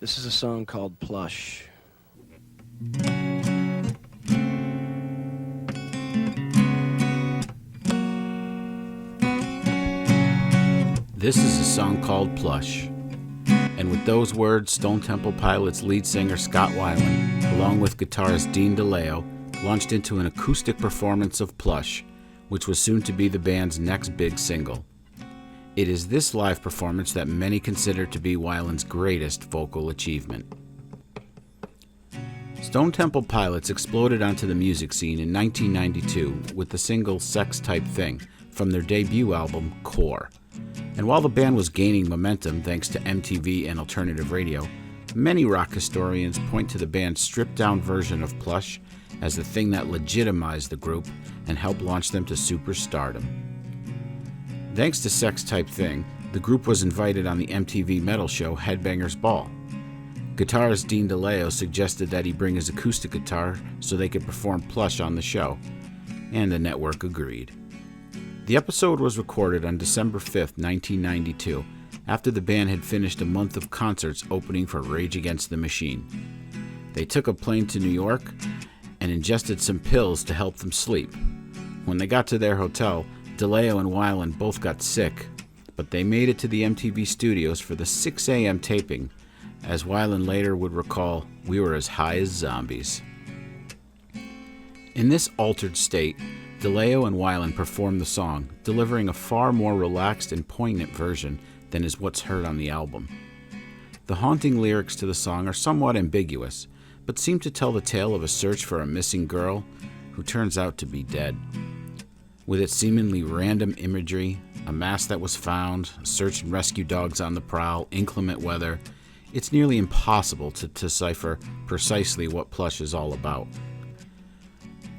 This is a song called Plush. This is a song called Plush. And with those words, Stone Temple Pilots lead singer Scott Weiland, along with guitarist Dean DeLeo, launched into an acoustic performance of Plush, which was soon to be the band's next big single. It is this live performance that many consider to be Weiland's greatest vocal achievement. Stone Temple Pilots exploded onto the music scene in 1992 with the single Sex Type Thing from their debut album, Core. And while the band was gaining momentum thanks to MTV and alternative radio, many rock historians point to the band's stripped-down version of Plush as the thing that legitimized the group and helped launch them to superstardom. Thanks to Sex Type Thing, the group was invited on the MTV metal show Headbanger's Ball. Guitarist Dean DeLeo suggested that he bring his acoustic guitar so they could perform Plush on the show, and the network agreed. The episode was recorded on December 5th, 1992, after the band had finished a month of concerts opening for Rage Against the Machine. They took a plane to New York and ingested some pills to help them sleep. When they got to their hotel, DeLeo and Weiland both got sick, but they made it to the MTV studios for the 6 a.m. taping. As Weiland later would recall, we were as high as zombies. In this altered state, DeLeo and Weiland performed the song, delivering a far more relaxed and poignant version than is what's heard on the album. The haunting lyrics to the song are somewhat ambiguous, but seem to tell the tale of a search for a missing girl who turns out to be dead. With its seemingly random imagery, a mask that was found, search and rescue dogs on the prowl, inclement weather, it's nearly impossible to decipher precisely what Plush is all about.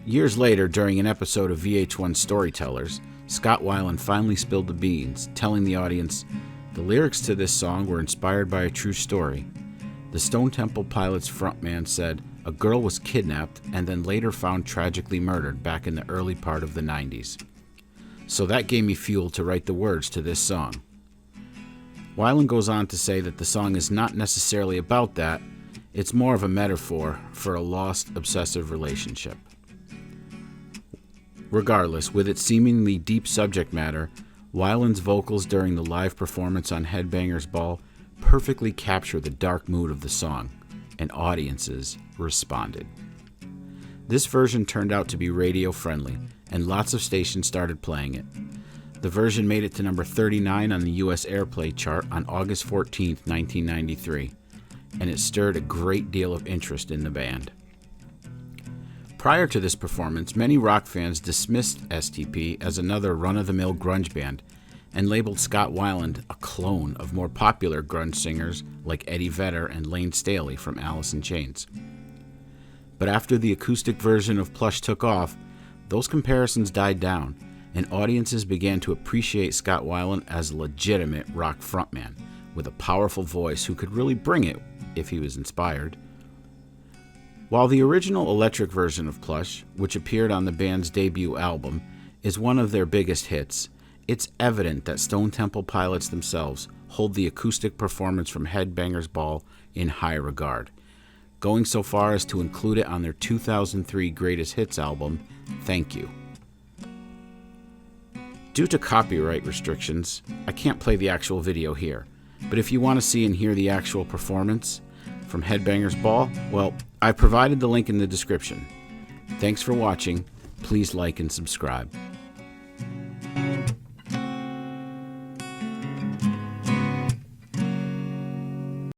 Years later, during an episode of VH1 Storytellers, Scott Weiland finally spilled the beans, telling the audience, "The lyrics to this song were inspired by a true story. The Stone Temple Pilots frontman said a girl was kidnapped and then later found tragically murdered back in the early part of the 90s. So that gave me fuel to write the words to this song." Weiland goes on to say that the song is not necessarily about that, it's more of a metaphor for a lost, obsessive relationship. Regardless, with its seemingly deep subject matter, Weiland's vocals during the live performance on Headbanger's Ball perfectly capture the dark mood of the song, and audiences responded. This version turned out to be radio-friendly, and lots of stations started playing it. The version made it to number 39 on the U.S. Airplay chart on August 14, 1993, and it stirred a great deal of interest in the band. Prior to this performance, many rock fans dismissed STP as another run-of-the-mill grunge band and labeled Scott Weiland a clone of more popular grunge singers like Eddie Vedder and Lane Staley from Alice in Chains. But after the acoustic version of Plush took off, those comparisons died down, and audiences began to appreciate Scott Weiland as a legitimate rock frontman with a powerful voice who could really bring it if he was inspired. While the original electric version of Plush, which appeared on the band's debut album, is one of their biggest hits, it's evident that Stone Temple Pilots themselves hold the acoustic performance from Headbanger's Ball in high regard, going so far as to include it on their 2003 Greatest Hits album, Thank You. Due to copyright restrictions, I can't play the actual video here, but if you want to see and hear the actual performance from Headbanger's Ball, well, I provided the link in the description. Thanks for watching. Please like and subscribe.